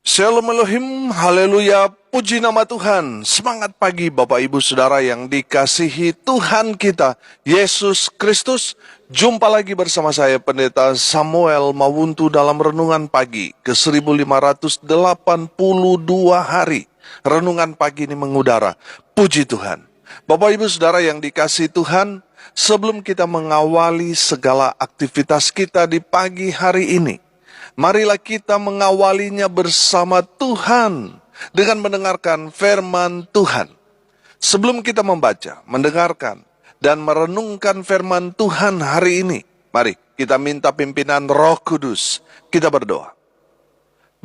Shalom Elohim, haleluya, puji nama Tuhan. Semangat pagi Bapak Ibu Saudara yang dikasihi Tuhan kita, Yesus Kristus. Jumpa lagi bersama saya Pendeta Samuel Mawuntu dalam Renungan Pagi ke 1582 hari. Renungan pagi ini mengudara, puji Tuhan. Bapak Ibu Saudara yang dikasihi Tuhan, sebelum kita mengawali segala aktivitas kita di pagi hari ini, marilah kita mengawalinya bersama Tuhan dengan mendengarkan firman Tuhan. Sebelum kita membaca, mendengarkan, dan merenungkan firman Tuhan hari ini, mari kita minta pimpinan Roh Kudus. Kita berdoa.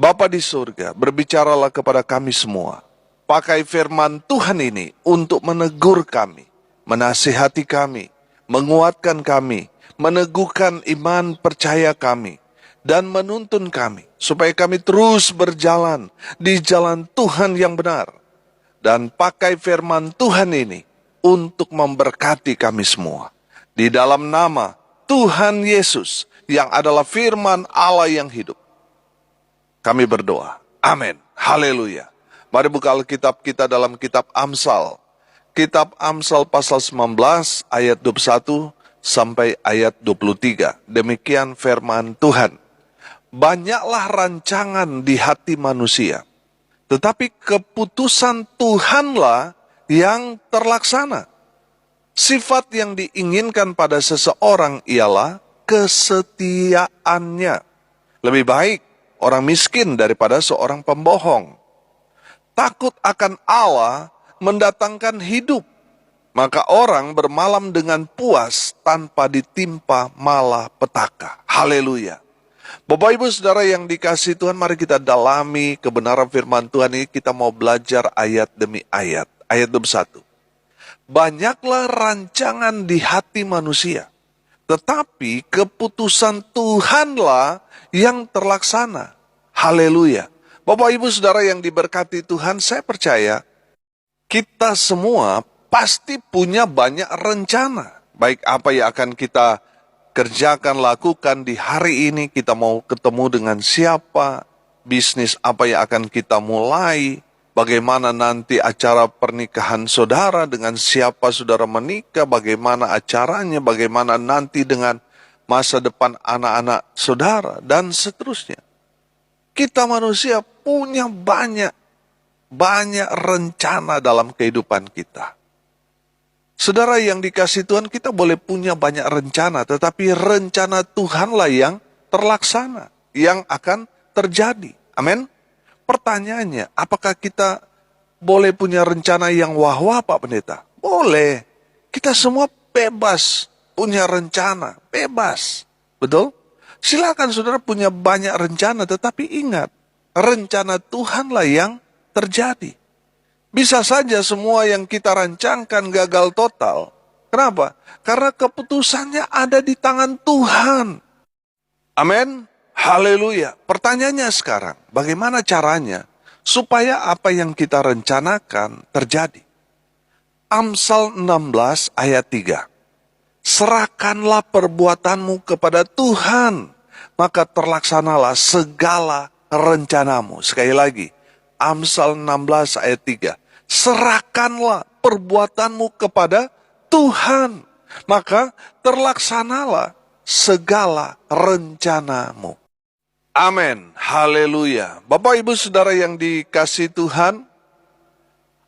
Bapa di surga, berbicaralah kepada kami semua. Pakai firman Tuhan ini untuk menegur kami, menasihati kami, menguatkan kami, meneguhkan iman percaya kami, dan menuntun kami, supaya kami terus berjalan di jalan Tuhan yang benar. Dan pakai firman Tuhan ini untuk memberkati kami semua. Di dalam nama Tuhan Yesus yang adalah firman Allah yang hidup, kami berdoa. Amin. Haleluya. Mari buka Alkitab kita dalam kitab Amsal. Kitab Amsal pasal 19 ayat 21 sampai ayat 23. Demikian firman Tuhan. Banyaklah rancangan di hati manusia, tetapi keputusan Tuhanlah yang terlaksana. Sifat yang diinginkan pada seseorang ialah kesetiaannya. Lebih baik orang miskin daripada seorang pembohong. Takut akan Allah mendatangkan hidup, maka orang bermalam dengan puas tanpa ditimpa malapetaka. Haleluya. Bapak Ibu Saudara yang dikasihi Tuhan, mari kita dalami kebenaran firman Tuhan ini. Kita mau belajar ayat demi ayat. Ayat 21. Banyaklah rancangan di hati manusia, tetapi keputusan Tuhanlah yang terlaksana. Haleluya. Bapak Ibu Saudara yang diberkati Tuhan, saya percaya kita semua pasti punya banyak rencana. Baik apa yang akan kita kerjakan, lakukan di hari ini, kita mau ketemu dengan siapa, bisnis apa yang akan kita mulai, bagaimana nanti acara pernikahan saudara, dengan siapa saudara menikah, bagaimana acaranya, bagaimana nanti dengan masa depan anak-anak saudara, dan seterusnya. Kita manusia punya banyak rencana dalam kehidupan kita. Saudara yang dikasihi Tuhan, kita boleh punya banyak rencana, tetapi rencana Tuhanlah yang terlaksana, yang akan terjadi. Amin. Pertanyaannya, apakah kita boleh punya rencana yang wah-wah, Pak Pendeta? Boleh. Kita semua bebas punya rencana, bebas. Betul? Silakan saudara punya banyak rencana, tetapi ingat, rencana Tuhanlah yang terjadi. Bisa saja semua yang kita rancangkan gagal total. Kenapa? Karena keputusannya ada di tangan Tuhan. Amin. Haleluya. Pertanyaannya sekarang, bagaimana caranya supaya apa yang kita rencanakan terjadi? Amsal 16 ayat 3. Serahkanlah perbuatanmu kepada Tuhan, maka terlaksanalah segala rencanamu. Sekali lagi, Amsal 16 ayat 3. Serahkanlah perbuatanmu kepada Tuhan, maka terlaksanalah segala rencanamu. Amin. Haleluya. Bapak Ibu Saudara yang dikasihi Tuhan,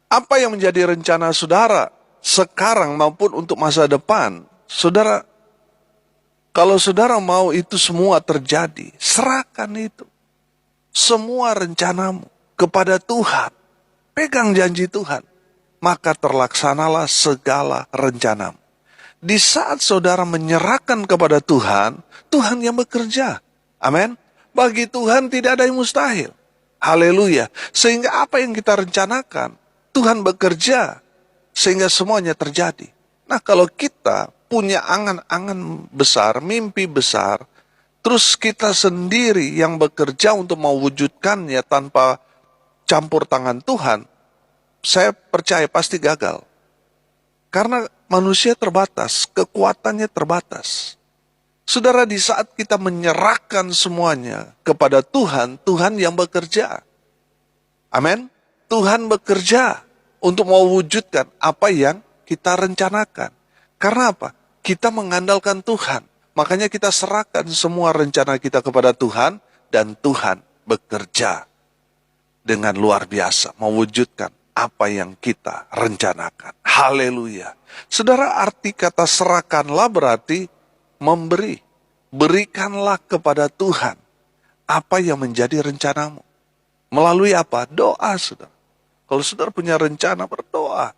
apa yang menjadi rencana saudara sekarang maupun untuk masa depan? Saudara, kalau saudara mau itu semua terjadi, serahkan itu. Semua rencanamu kepada Tuhan. Pegang janji Tuhan, maka terlaksanalah segala rencanamu. Di saat saudara menyerahkan kepada Tuhan, Tuhan yang bekerja. Amin. Bagi Tuhan tidak ada yang mustahil. Haleluya. Sehingga apa yang kita rencanakan, Tuhan bekerja sehingga semuanya terjadi. Nah, kalau kita punya angan-angan besar, mimpi besar, terus kita sendiri yang bekerja untuk mewujudkannya tanpa campur tangan Tuhan, saya percaya pasti gagal. Karena manusia terbatas, kekuatannya terbatas. Saudara, di saat kita menyerahkan semuanya kepada Tuhan, Tuhan yang bekerja. Amin. Tuhan bekerja untuk mewujudkan apa yang kita rencanakan. Karena apa? Kita mengandalkan Tuhan. Makanya kita serahkan semua rencana kita kepada Tuhan, dan Tuhan bekerja dengan luar biasa mewujudkan apa yang kita rencanakan. Haleluya. Saudara, arti kata serahkanlah berarti memberi. Berikanlah kepada Tuhan apa yang menjadi rencanamu. Melalui apa? Doa, saudara. Kalau saudara punya rencana, berdoa.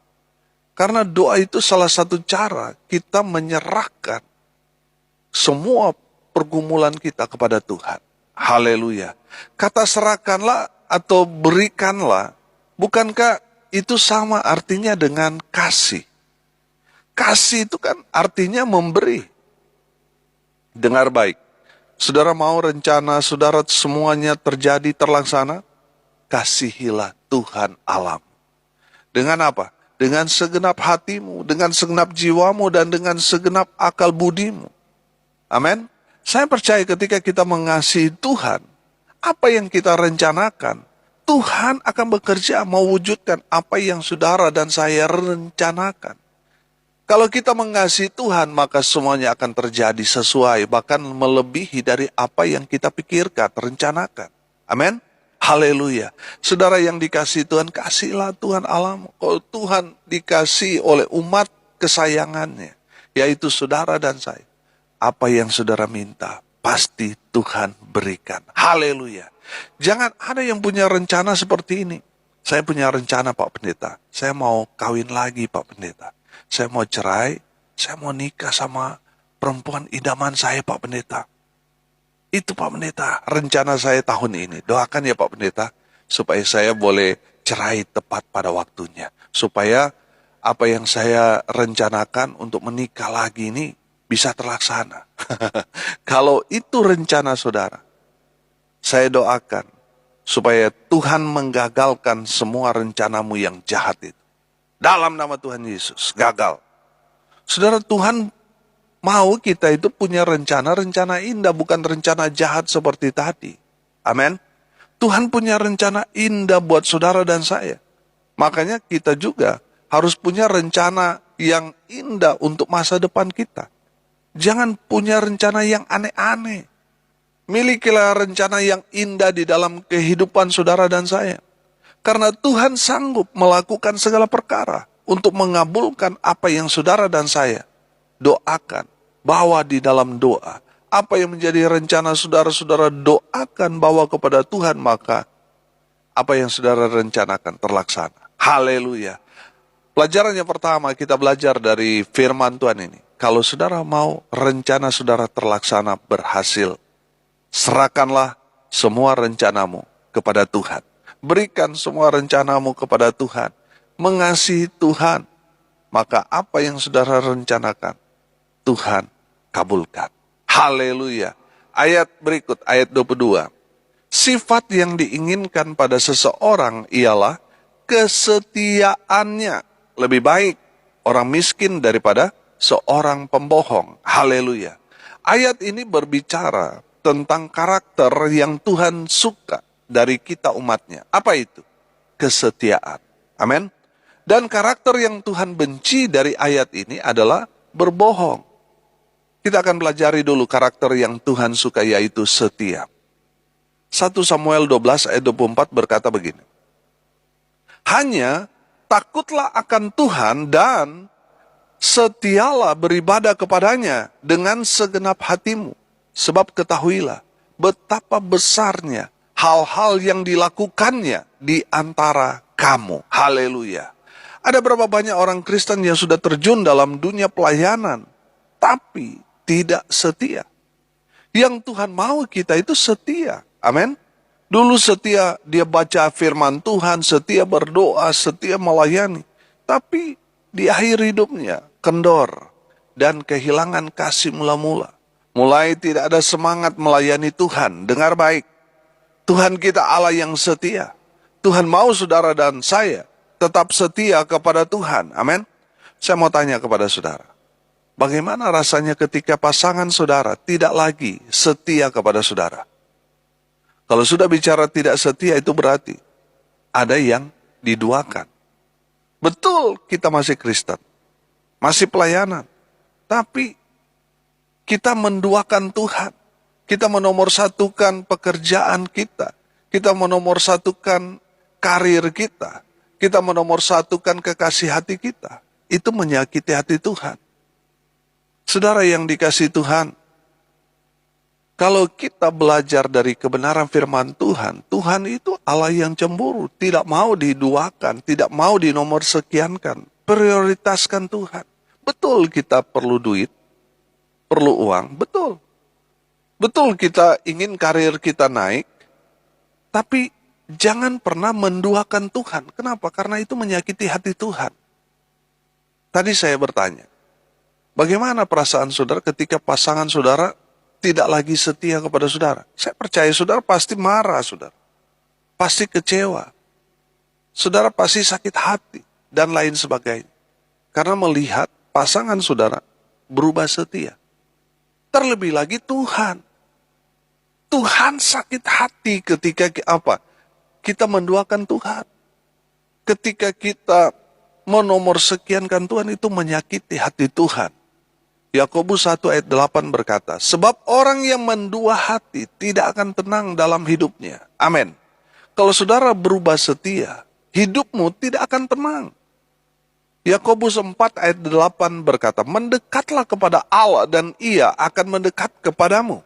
Karena doa itu salah satu cara kita menyerahkan semua pergumulan kita kepada Tuhan. Haleluya. Kata serahkanlah atau berikanlah, bukankah itu sama artinya dengan kasih? Kasih itu kan artinya memberi. Dengar baik. Saudara mau rencana saudara semuanya terjadi, terlaksana? Kasihilah Tuhan alam. Dengan apa? Dengan segenap hatimu, dengan segenap jiwamu, dan dengan segenap akal budimu. Amin. Saya percaya ketika kita mengasihi Tuhan, apa yang kita rencanakan, Tuhan akan bekerja mewujudkan apa yang saudara dan saya rencanakan. Kalau kita mengasihi Tuhan, maka semuanya akan terjadi sesuai, bahkan melebihi dari apa yang kita pikirkan, rencanakan. Amin. Haleluya. Saudara yang dikasihi Tuhan, kasihlah Tuhan alam. Kalau Tuhan dikasihi oleh umat kesayangannya, yaitu saudara dan saya, apa yang saudara minta, pasti Tuhan berikan. Haleluya. Jangan ada yang punya rencana seperti ini. Saya punya rencana, Pak Pendeta. Saya mau kawin lagi, Pak Pendeta. Saya mau cerai, saya mau nikah sama perempuan idaman saya, Pak Pendeta. Itu Pak Pendeta, rencana saya tahun ini. Doakan ya Pak Pendeta, supaya saya boleh cerai tepat pada waktunya. Supaya apa yang saya rencanakan untuk menikah lagi ini bisa terlaksana. Kalau itu rencana saudara, saya doakan supaya Tuhan menggagalkan semua rencanamu yang jahat itu. Dalam nama Tuhan Yesus, gagal. Saudara, Tuhan mau kita itu punya rencana-rencana indah, bukan rencana jahat seperti tadi. Amin. Tuhan punya rencana indah buat saudara dan saya. Makanya kita juga harus punya rencana yang indah untuk masa depan kita. Jangan punya rencana yang aneh-aneh. Milikilah rencana yang indah di dalam kehidupan saudara dan saya. Karena Tuhan sanggup melakukan segala perkara untuk mengabulkan apa yang saudara dan saya doakan. Bawa di dalam doa. Apa yang menjadi rencana saudara-saudara doakan, bawa kepada Tuhan, maka apa yang saudara rencanakan terlaksana. Haleluya. Pelajaran yang pertama kita belajar dari firman Tuhan ini. Kalau saudara mau rencana saudara terlaksana berhasil, serahkanlah semua rencanamu kepada Tuhan. Berikan semua rencanamu kepada Tuhan. Mengasihi Tuhan. Maka apa yang saudara rencanakan, Tuhan kabulkan. Haleluya. Ayat berikut, ayat 22. Sifat yang diinginkan pada seseorang ialah kesetiaannya. Lebih baik orang miskin daripada seorang pembohong. Haleluya. Ayat ini berbicara tentang karakter yang Tuhan suka dari kita umatnya. Apa itu? Kesetiaan. Amin. Dan karakter yang Tuhan benci dari ayat ini adalah berbohong. Kita akan pelajari dulu karakter yang Tuhan suka, yaitu setia. 1 Samuel 12 ayat 24 berkata begini. Hanya takutlah akan Tuhan dan setialah beribadah kepadanya dengan segenap hatimu. Sebab ketahuilah betapa besarnya hal-hal yang dilakukannya di antara kamu. Haleluya. Ada berapa banyak orang Kristen yang sudah terjun dalam dunia pelayanan, tapi tidak setia. Yang Tuhan mau kita itu setia. Amin. Dulu setia dia baca firman Tuhan, setia berdoa, setia melayani. Tapi di akhir hidupnya kendor dan kehilangan kasih mula-mula. Mulai tidak ada semangat melayani Tuhan. Dengar baik. Tuhan kita Allah yang setia. Tuhan mau saudara dan saya tetap setia kepada Tuhan. Amin. Saya mau tanya kepada saudara. Bagaimana rasanya ketika pasangan saudara tidak lagi setia kepada saudara? Kalau sudah bicara tidak setia, itu berarti ada yang diduakan. Betul kita masih Kristen, masih pelayanan, tapi kita menduakan Tuhan. Kita menomorsatukan pekerjaan kita menomorsatukan karir kita menomorsatukan kekasih hati kita. Itu menyakiti hati Tuhan. Saudara yang dikasihi Tuhan, kalau kita belajar dari kebenaran firman Tuhan, Tuhan itu Allah yang cemburu, tidak mau diduakan, tidak mau dinomorsekiankan, prioritaskan Tuhan. Betul kita perlu duit, perlu uang, betul. Betul kita ingin karir kita naik, tapi jangan pernah menduakan Tuhan. Kenapa? Karena itu menyakiti hati Tuhan. Tadi saya bertanya, bagaimana perasaan saudara ketika pasangan saudara tidak lagi setia kepada saudara? Saya percaya saudara pasti marah, saudara. Pasti kecewa. Saudara pasti sakit hati, dan lain sebagainya. Karena melihat pasangan saudara berubah setia. Terlebih lagi Tuhan. Tuhan sakit hati ketika kita menduakan Tuhan. Ketika kita menomorsekiankan Tuhan, itu menyakiti hati Tuhan. Yakobus 1 ayat 8 berkata, sebab orang yang mendua hati tidak akan tenang dalam hidupnya. Amin. Kalau saudara berubah setia, hidupmu tidak akan tenang. Yakobus 4 ayat 8 berkata, mendekatlah kepada Allah dan Ia akan mendekat kepadamu.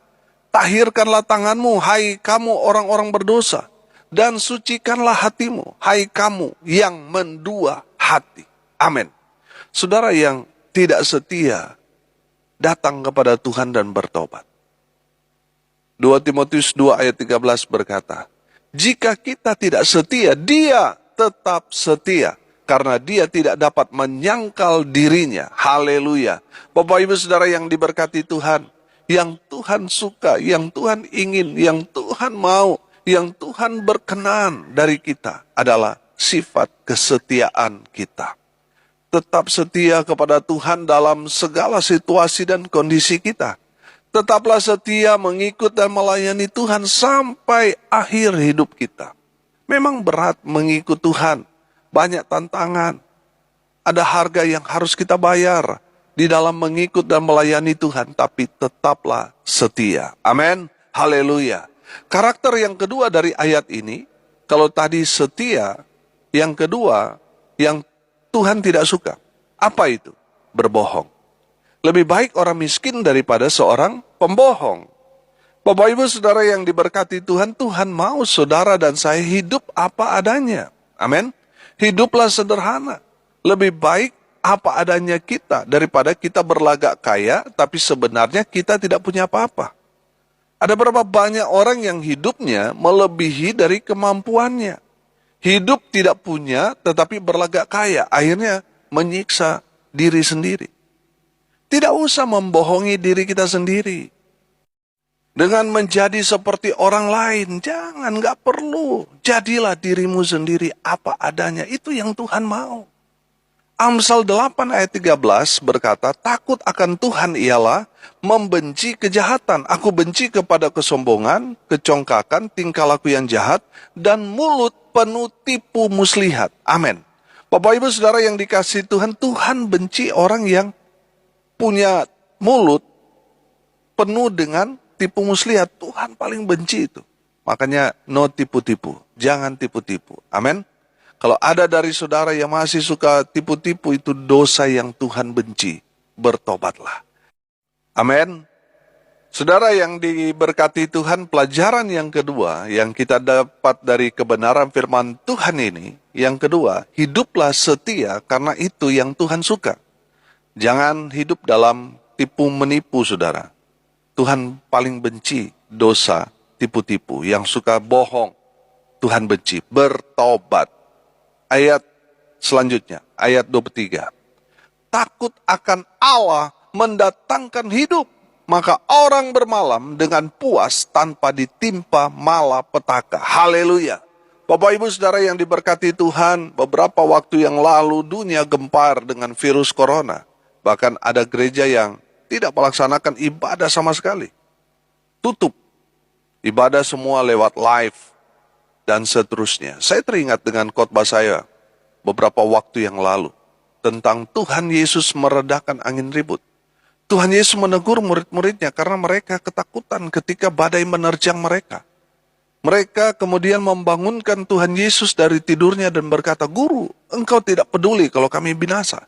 Tahirkanlah tanganmu, hai kamu orang-orang berdosa, dan sucikanlah hatimu, hai kamu yang mendua hati. Amin. Saudara yang tidak setia, datang kepada Tuhan dan bertobat. 2 Timotius 2 ayat 13 berkata, jika kita tidak setia, Dia tetap setia, karena Dia tidak dapat menyangkal dirinya. Haleluya. Bapak Ibu Saudara yang diberkati Tuhan, yang Tuhan suka, yang Tuhan ingin, yang Tuhan mau, yang Tuhan berkenan dari kita adalah sifat kesetiaan kita. Tetap setia kepada Tuhan dalam segala situasi dan kondisi kita. Tetaplah setia mengikut dan melayani Tuhan sampai akhir hidup kita. Memang berat mengikut Tuhan, banyak tantangan, ada harga yang harus kita bayar di dalam mengikut dan melayani Tuhan, tapi tetaplah setia. Amin. Haleluya. Karakter yang kedua dari ayat ini, kalau tadi setia, yang kedua, yang Tuhan tidak suka. Apa itu? Berbohong. Lebih baik orang miskin daripada seorang pembohong. Bapak Ibu Saudara yang diberkati Tuhan, Tuhan mau saudara dan saya hidup apa adanya. Amin. Hiduplah sederhana. Lebih baik apa adanya kita daripada kita berlagak kaya tapi sebenarnya kita tidak punya apa-apa. Ada berapa banyak orang yang hidupnya melebihi dari kemampuannya. Hidup tidak punya tetapi berlagak kaya, akhirnya menyiksa diri sendiri. Tidak usah membohongi diri kita sendiri dengan menjadi seperti orang lain. Jangan, gak perlu. Jadilah dirimu sendiri apa adanya. Itu yang Tuhan mau. Amsal 8 ayat 13 berkata, takut akan Tuhan ialah membenci kejahatan. Aku benci kepada kesombongan, kecongkakan, tingkah laku yang jahat, dan mulut penuh tipu muslihat. Amin. Bapak Ibu Saudara yang dikasihi Tuhan, Tuhan benci orang yang punya mulut penuh dengan tipu muslihat. Tuhan paling benci itu. Makanya no tipu-tipu. Jangan tipu-tipu. Amin. Kalau ada dari saudara yang masih suka tipu-tipu, itu dosa yang Tuhan benci. Bertobatlah. Amin. Saudara yang diberkati Tuhan, pelajaran yang kedua yang kita dapat dari kebenaran firman Tuhan ini, yang kedua, hiduplah setia karena itu yang Tuhan suka. Jangan hidup dalam tipu-menipu, saudara. Tuhan paling benci dosa tipu-tipu, yang suka bohong. Tuhan benci. Bertobat. Ayat selanjutnya, ayat 23. Takut akan Allah mendatangkan hidup, maka orang bermalam dengan puas tanpa ditimpa malapetaka. Haleluya. Bapak Ibu Saudara yang diberkati Tuhan, beberapa waktu yang lalu dunia gempar dengan virus corona. Bahkan ada gereja yang tidak melaksanakan ibadah sama sekali. Tutup. Ibadah semua lewat live. dan seterusnya. Saya teringat dengan khotbah saya beberapa waktu yang lalu tentang Tuhan Yesus meredakan angin ribut. Tuhan Yesus menegur murid-muridnya karena mereka ketakutan ketika badai menerjang mereka. Mereka kemudian membangunkan Tuhan Yesus dari tidurnya dan berkata, "Guru, engkau tidak peduli kalau kami binasa."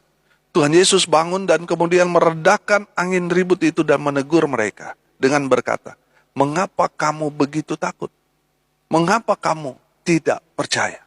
Tuhan Yesus bangun dan kemudian meredakan angin ribut itu dan menegur mereka dengan berkata, "Mengapa kamu begitu takut? Mengapa kamu tidak percaya?"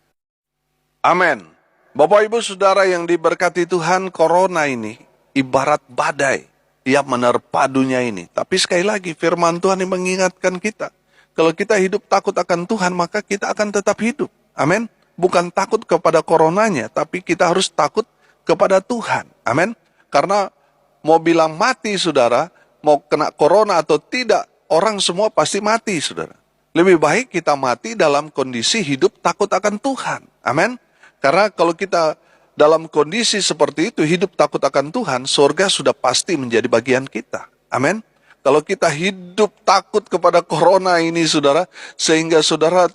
Amin. Bapak Ibu Saudara yang diberkati Tuhan, corona ini ibarat badai yang menerpa dunia ini. Tapi sekali lagi firman Tuhan yang mengingatkan kita, kalau kita hidup takut akan Tuhan, maka kita akan tetap hidup. Amin. Bukan takut kepada coronanya, tapi kita harus takut kepada Tuhan. Amin. Karena mau bilang mati, saudara, mau kena corona atau tidak, orang semua pasti mati, saudara. Lebih baik kita mati dalam kondisi hidup takut akan Tuhan. Amin. Karena kalau kita dalam kondisi seperti itu, hidup takut akan Tuhan, surga sudah pasti menjadi bagian kita. Amin. Kalau kita hidup takut kepada corona ini, saudara, sehingga saudara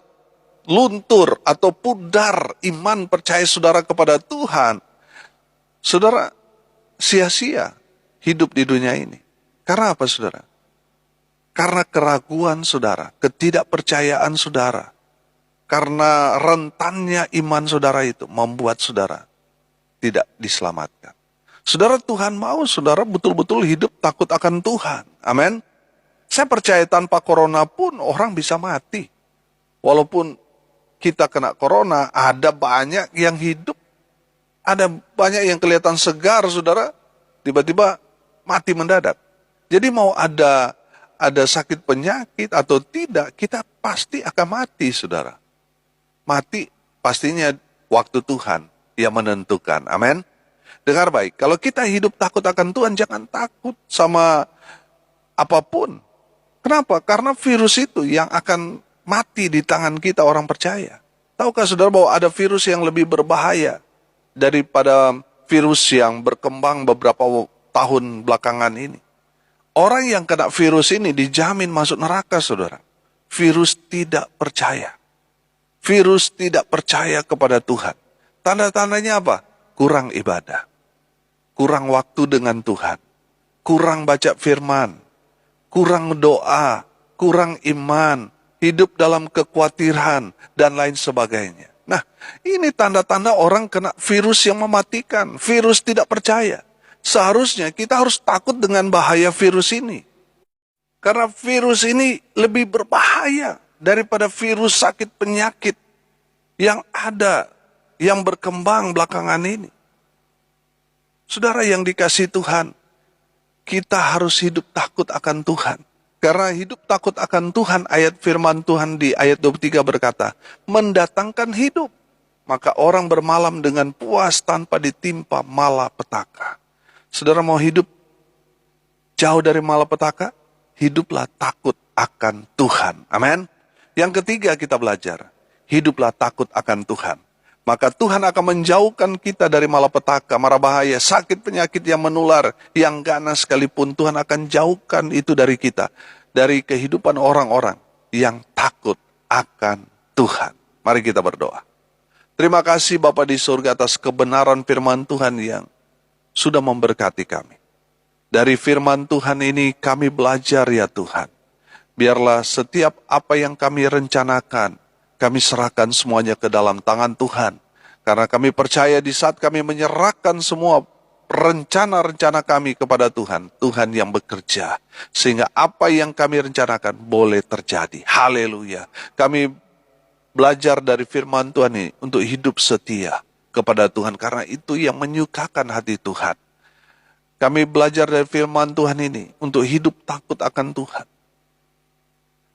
luntur atau pudar iman percaya saudara kepada Tuhan, saudara sia-sia hidup di dunia ini. Karena apa, saudara? Karena keraguan saudara, ketidakpercayaan saudara, karena rentannya iman saudara itu membuat saudara tidak diselamatkan. Saudara, Tuhan mau saudara betul-betul hidup takut akan Tuhan. Amin. Saya percaya tanpa corona pun orang bisa mati. Walaupun kita kena corona, ada banyak yang hidup. Ada banyak yang kelihatan segar, saudara. Tiba-tiba mati mendadak. Jadi mau ada sakit penyakit atau tidak, kita pasti akan mati, saudara. Mati pastinya waktu Tuhan yang menentukan. Amin. Dengar baik, kalau kita hidup takut akan Tuhan, jangan takut sama apapun. Kenapa? Karena virus itu yang akan mati di tangan kita orang percaya. Tahukah saudara bahwa ada virus yang lebih berbahaya daripada virus yang berkembang beberapa tahun belakangan ini? Orang yang kena virus ini dijamin masuk neraka, saudara. Virus tidak percaya. Virus tidak percaya kepada Tuhan. Tanda-tandanya apa? Kurang ibadah, kurang waktu dengan Tuhan, kurang baca firman, kurang doa, kurang iman, hidup dalam kekhawatiran, dan lain sebagainya. Nah, ini tanda-tanda orang kena virus yang mematikan, virus tidak percaya. Seharusnya kita harus takut dengan bahaya virus ini. Karena virus ini lebih berbahaya daripada virus sakit penyakit yang ada, yang berkembang belakangan ini. Saudara yang dikasihi Tuhan, kita harus hidup takut akan Tuhan. Karena hidup takut akan Tuhan, ayat firman Tuhan di ayat 23 berkata, mendatangkan hidup. Maka orang bermalam dengan puas tanpa ditimpa malapetaka. Saudara mau hidup jauh dari malapetaka? Hiduplah takut akan Tuhan. Amin. Yang ketiga kita belajar, hiduplah takut akan Tuhan. Maka Tuhan akan menjauhkan kita dari malapetaka, mara bahaya, sakit penyakit yang menular, yang ganas sekalipun Tuhan akan jauhkan itu dari kita. Dari kehidupan orang-orang yang takut akan Tuhan. Mari kita berdoa. Terima kasih Bapa di surga atas kebenaran firman Tuhan yang sudah memberkati kami. Dari firman Tuhan ini kami belajar ya Tuhan. Biarlah setiap apa yang kami rencanakan, kami serahkan semuanya ke dalam tangan Tuhan. Karena kami percaya di saat kami menyerahkan semua rencana-rencana kami kepada Tuhan, Tuhan yang bekerja. Sehingga apa yang kami rencanakan boleh terjadi. Haleluya. Kami belajar dari firman Tuhan ini untuk hidup setia kepada Tuhan. Karena itu yang menyukakan hati Tuhan. Kami belajar dari firman Tuhan ini untuk hidup takut akan Tuhan.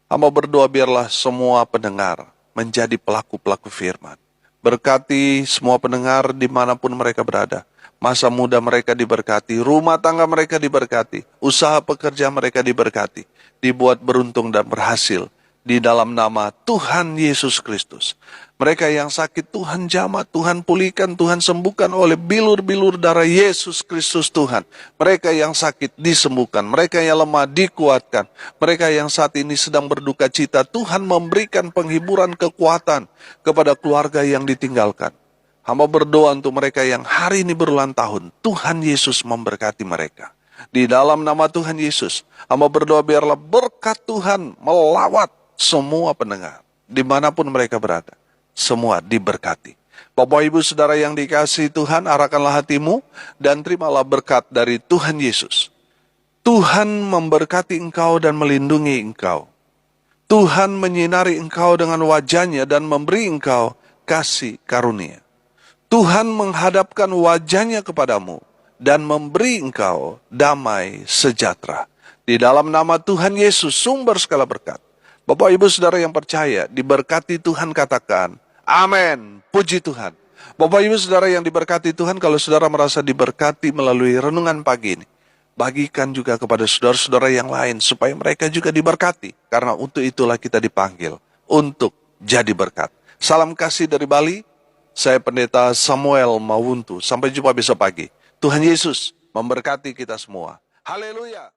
Hamba berdoa biarlah semua pendengar menjadi pelaku-pelaku firman. Berkati semua pendengar dimanapun mereka berada. Masa muda mereka diberkati, rumah tangga mereka diberkati, usaha pekerja mereka diberkati, dibuat beruntung dan berhasil di dalam nama Tuhan Yesus Kristus. Mereka yang sakit Tuhan jamah, Tuhan pulihkan, Tuhan sembuhkan oleh bilur-bilur darah Yesus Kristus Tuhan. Mereka yang sakit disembuhkan, mereka yang lemah dikuatkan, mereka yang saat ini sedang berduka cita, Tuhan memberikan penghiburan kekuatan kepada keluarga yang ditinggalkan. Hamba berdoa untuk mereka yang hari ini berulang tahun, Tuhan Yesus memberkati mereka. Di dalam nama Tuhan Yesus, hamba berdoa biarlah berkat Tuhan melawat semua pendengar, dimanapun mereka berada. Semua diberkati. Bapak Ibu Saudara yang dikasihi Tuhan, arahkanlah hatimu dan terimalah berkat dari Tuhan Yesus. Tuhan memberkati engkau dan melindungi engkau. Tuhan menyinari engkau dengan wajah-Nya dan memberi engkau kasih karunia. Tuhan menghadapkan wajah-Nya kepadamu dan memberi engkau damai sejahtera. Di dalam nama Tuhan Yesus, sumber segala berkat. Bapak Ibu Saudara yang percaya, diberkati Tuhan, katakan amin, puji Tuhan. Bapak Ibu Saudara yang diberkati Tuhan, kalau saudara merasa diberkati melalui renungan pagi ini, bagikan juga kepada saudara-saudara yang lain, supaya mereka juga diberkati. Karena untuk itulah kita dipanggil, untuk jadi berkat. Salam kasih dari Bali, saya Pendeta Samuel Mawuntu. Sampai jumpa besok pagi. Tuhan Yesus memberkati kita semua. Haleluya.